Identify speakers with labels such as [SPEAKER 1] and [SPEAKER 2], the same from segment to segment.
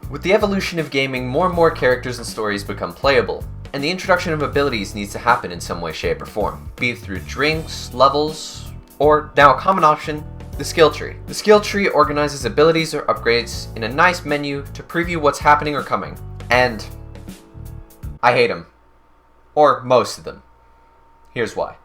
[SPEAKER 1] With the evolution of gaming, more and more characters and stories become playable, and the introduction of abilities needs to happen in some way, shape, or form, be it through drinks, levels, or, now a common option, the skill tree. The skill tree organizes abilities or upgrades in a nice menu to preview what's happening or coming, and I hate them. Or most of them. Here's why.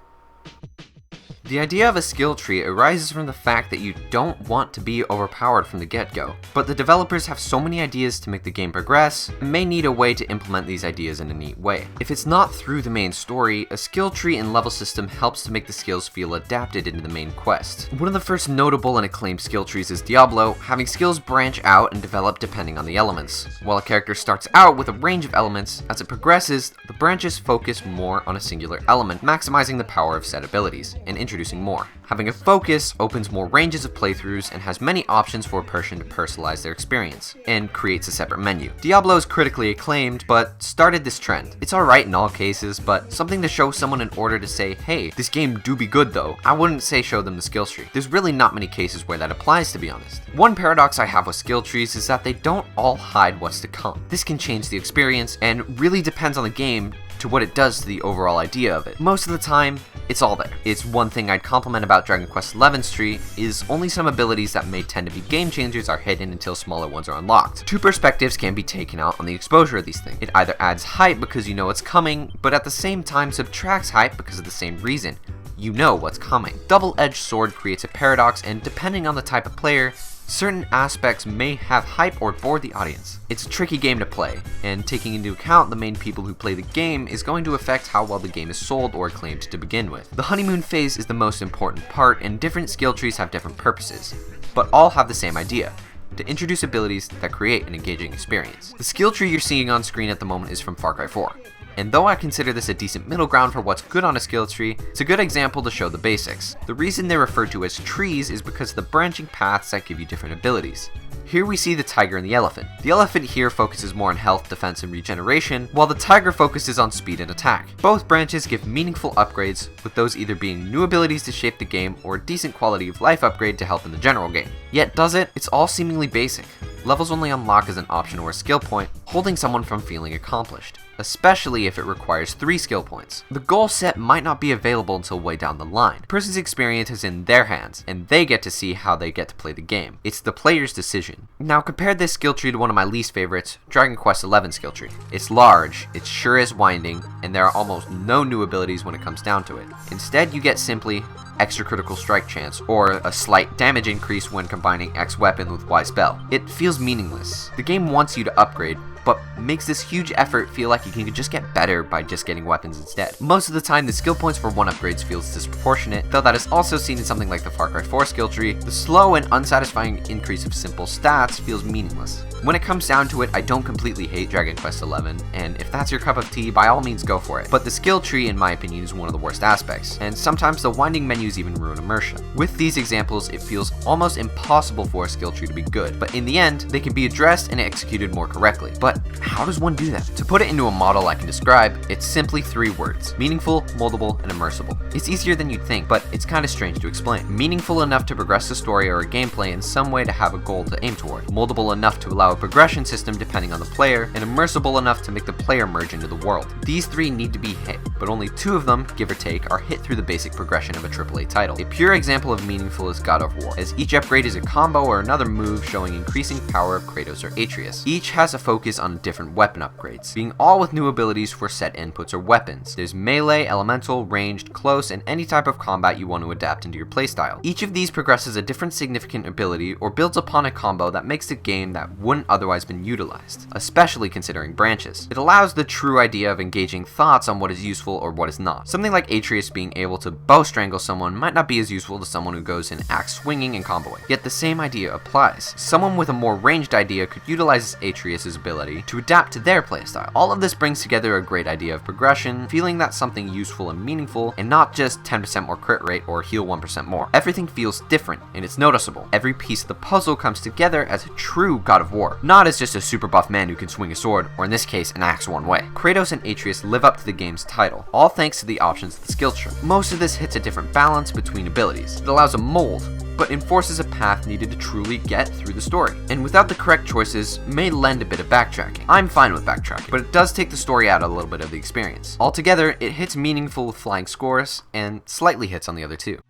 [SPEAKER 1] The idea of a skill tree arises from the fact that you don't want to be overpowered from the get-go, but the developers have so many ideas to make the game progress, and may need a way to implement these ideas in a neat way. If it's not through the main story, a skill tree and level system helps to make the skills feel adapted into the main quest. One of the first notable and acclaimed skill trees is Diablo, having skills branch out and develop depending on the elements. While a character starts out with a range of elements, as it progresses, the branches focus more on a singular element, maximizing the power of said abilities, and introducing more. Having a focus opens more ranges of playthroughs and has many options for a person to personalize their experience, and creates a separate menu. Diablo is critically acclaimed, but started this trend. It's alright in all cases, but something to show someone in order to say, hey, this game do be good though, I wouldn't say show them the skill tree. There's really not many cases where that applies, to be honest. One paradox I have with skill trees is that they don't all hide what's to come. This can change the experience, and really depends on the game to what it does to the overall idea of it. Most of the time, it's all there. It's one thing I'd compliment about Dragon Quest XI's tree is only some abilities that may tend to be game changers are hidden until smaller ones are unlocked. Two perspectives can be taken out on the exposure of these things. It either adds hype because you know it's coming, but at the same time subtracts hype because of the same reason. You know what's coming. Double-edged sword creates a paradox, and depending on the type of player, certain aspects may have hype or bore the audience. It's a tricky game to play, and taking into account the main people who play the game is going to affect how well the game is sold or acclaimed to begin with. The honeymoon phase is the most important part, and different skill trees have different purposes, but all have the same idea: to introduce abilities that create an engaging experience. The skill tree you're seeing on screen at the moment is from Far Cry 4. And though I consider this a decent middle ground for what's good on a skill tree, it's a good example to show the basics. The reason they're referred to as trees is because of the branching paths that give you different abilities. Here we see the tiger and the elephant. The elephant here focuses more on health, defense, and regeneration, while the tiger focuses on speed and attack. Both branches give meaningful upgrades, with those either being new abilities to shape the game or a decent quality of life upgrade to help in the general game. Yet does it? It's all seemingly basic. Levels only unlock as an option or a skill point, holding someone from feeling accomplished, especially if it requires 3 skill points. The goal set might not be available until way down the line. The person's experience is in their hands, and they get to see how they get to play the game. It's the player's decision. Now compare this skill tree to one of my least favorites, Dragon Quest XI skill tree. It's large, it sure is winding, and there are almost no new abilities when it comes down to it. Instead, you get simply extra critical strike chance, or a slight damage increase when combining X weapon with Y spell. It feels meaningless. The game wants you to upgrade, but makes this huge effort feel like you can just get better by just getting weapons instead. Most of the time, the skill points for one upgrades feels disproportionate, though that is also seen in something like the Far Cry 4 skill tree. The slow and unsatisfying increase of simple stats feels meaningless. When it comes down to it, I don't completely hate Dragon Quest XI, and if that's your cup of tea, by all means go for it. But the skill tree, in my opinion, is one of the worst aspects, and sometimes the winding menus even ruin immersion. With these examples, it feels almost impossible for a skill tree to be good, but in the end, they can be addressed and executed more correctly. But how does one do that? To put it into a model I can describe, it's simply 3 words: meaningful, moldable, and immersible. It's easier than you'd think, but it's kind of strange to explain. Meaningful enough to progress the story or a gameplay in some way to have a goal to aim toward. Moldable enough to allow a progression system depending on the player, and immersible enough to make the player merge into the world. These 3 need to be hit, but only 2 of them, give or take, are hit through the basic progression of a AAA title. A pure example of meaningful is God of War, as each upgrade is a combo or another move showing increasing power of Kratos or Atreus. Each has a focus on different weapon upgrades, being all with new abilities for set inputs or weapons. There's melee, elemental, ranged, close, and any type of combat you want to adapt into your playstyle. Each of these progresses a different significant ability or builds upon a combo that makes the game that wouldn't otherwise been utilized, especially considering branches. It allows the true idea of engaging thoughts on what is useful or what is not. Something like Atreus being able to bow strangle someone might not be as useful to someone who goes in axe swinging and comboing, yet the same idea applies. Someone with a more ranged idea could utilize Atreus' ability to adapt to their playstyle. All of this brings together a great idea of progression, feeling that something useful and meaningful, and not just 10% more crit rate or heal 1% more. Everything feels different, and it's noticeable. Every piece of the puzzle comes together as a true God of War, not as just a super buff man who can swing a sword, or in this case, an axe one way. Kratos and Atreus live up to the game's title, all thanks to the options of the skill tree. Most of this hits a different balance between abilities. It allows a mold, but enforces a path needed to truly get through the story, and without the correct choices may lend a bit of backtracking. I'm fine with backtracking, but it does take the story out a little bit of the experience. Altogether, it hits meaningful with flying scores, and slightly hits on the other two.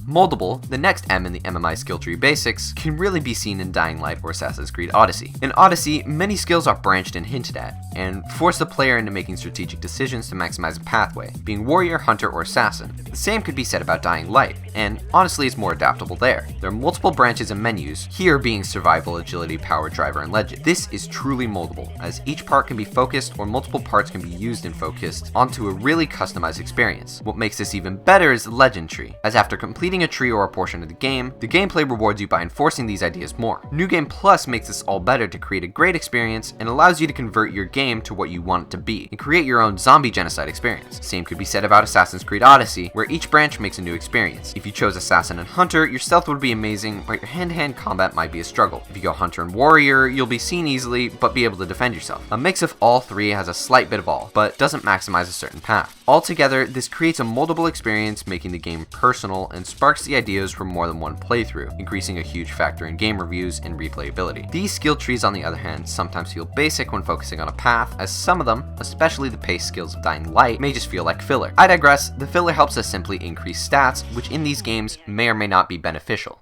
[SPEAKER 1] Moldable, the next M in the MMI skill tree basics, can really be seen in Dying Light or Assassin's Creed Odyssey. In Odyssey, many skills are branched and hinted at, and force the player into making strategic decisions to maximize a pathway, being warrior, hunter, or assassin. The same could be said about Dying Light, and honestly it's more adaptable there. There are multiple branches and menus, here being survival, agility, power, driver, and legend. This is truly moldable, as each part can be focused or multiple parts can be used and focused onto a really customized experience. What makes this even better is the legend tree, as after completing a tree or a portion of the gameplay rewards you by enforcing these ideas more. New Game Plus makes this all better to create a great experience and allows you to convert your game to what you want it to be and create your own zombie genocide experience. Same could be said about Assassin's Creed Odyssey, where each branch makes a new experience. If you chose Assassin and Hunter, your stealth would be amazing, but your hand-to-hand combat might be a struggle. If you go Hunter and Warrior, you'll be seen easily, but be able to defend yourself. A mix of all three has a slight bit of all, but doesn't maximize a certain path. Altogether, this creates a moldable experience, making the game personal and sparks the ideas from more than one playthrough, increasing a huge factor in game reviews and replayability. These skill trees, on the other hand, sometimes feel basic when focusing on a path, as some of them, especially the pace skills of Dying Light, may just feel like filler. I digress, the filler helps us simply increase stats, which in these games may or may not be beneficial.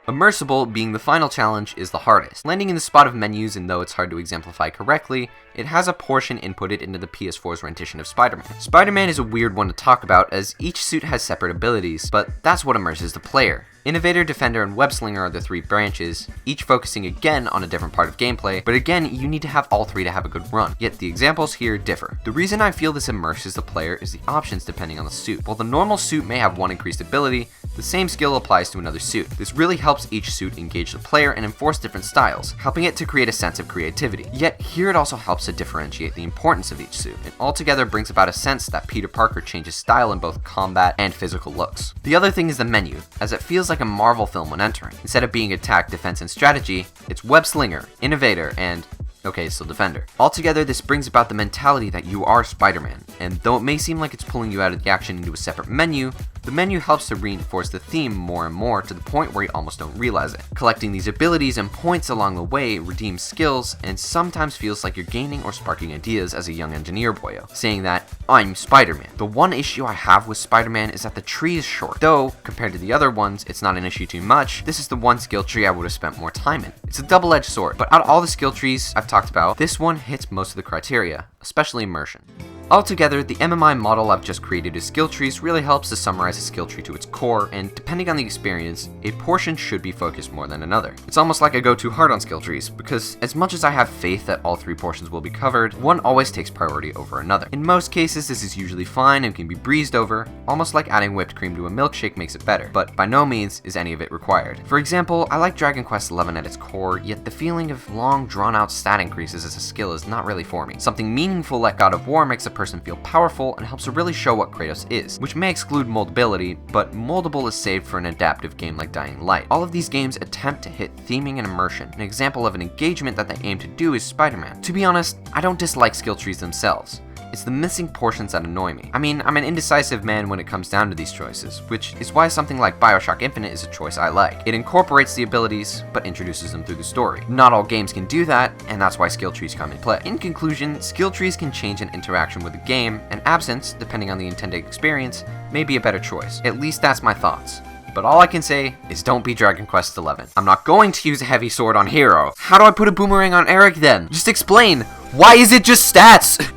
[SPEAKER 1] Immersible, being the final challenge, is the hardest. Landing in the spot of menus, and though it's hard to exemplify correctly, it has a portion inputted into the PS4's rendition of Spider-Man. Spider-Man is a weird one to talk about, as each suit has separate abilities, but that's what immerses the player. Innovator, Defender, and Webslinger are the three branches, each focusing again on a different part of gameplay, but again, you need to have all three to have a good run, yet the examples here differ. The reason I feel this immerses the player is the options depending on the suit. While the normal suit may have one increased ability, the same skill applies to another suit. This really helps each suit engage the player and enforce different styles, helping it to create a sense of creativity. Yet here it also helps to differentiate the importance of each suit, and altogether brings about a sense that Peter Parker changes style in both combat and physical looks. The other thing is the menu, as it feels like a Marvel film when entering. Instead of being attack, defense, and strategy, it's Web Slinger, Innovator, and okay, so Defender. Altogether, this brings about the mentality that you are Spider-Man, and though it may seem like it's pulling you out of the action into a separate menu, the menu helps to reinforce the theme more and more to the point where you almost don't realize it. Collecting these abilities and points along the way redeems skills and sometimes feels like you're gaining or sparking ideas as a young engineer boyo, saying that, I'm Spider-Man. The one issue I have with Spider-Man is that the tree is short. Though, compared to the other ones, it's not an issue too much, this is the one skill tree I would have spent more time in. It's a double-edged sword, but out of all the skill trees I've talked about, this one hits most of the criteria, especially immersion. Altogether, the MMI model I've just created as skill trees really helps to summarize a skill tree to its core, and depending on the experience, a portion should be focused more than another. It's almost like I go too hard on skill trees, because as much as I have faith that all three portions will be covered, one always takes priority over another. In most cases, this is usually fine and can be breezed over, almost like adding whipped cream to a milkshake makes it better, but by no means is any of it required. For example, I like Dragon Quest XI at its core, yet the feeling of long, drawn-out stat increases as a skill is not really for me. Something meaningful like God of War makes a person feel powerful and helps to really show what Kratos is, which may exclude moldability, but moldable is saved for an adaptive game like Dying Light. All of these games attempt to hit theming and immersion. An example of an engagement that they aim to do is Spider-Man. To be honest, I don't dislike skill trees themselves. It's the missing portions that annoy me. I mean, I'm an indecisive man when it comes down to these choices, which is why something like BioShock Infinite is a choice I like. It incorporates the abilities, but introduces them through the story. Not all games can do that, and that's why skill trees come in play. In conclusion, skill trees can change an interaction with the game, and absence, depending on the intended experience, may be a better choice. At least that's my thoughts. But all I can say is don't beat Dragon Quest XI. I'm not going to use a heavy sword on Hero. How do I put a boomerang on Eric then? Just explain. Why is it just stats?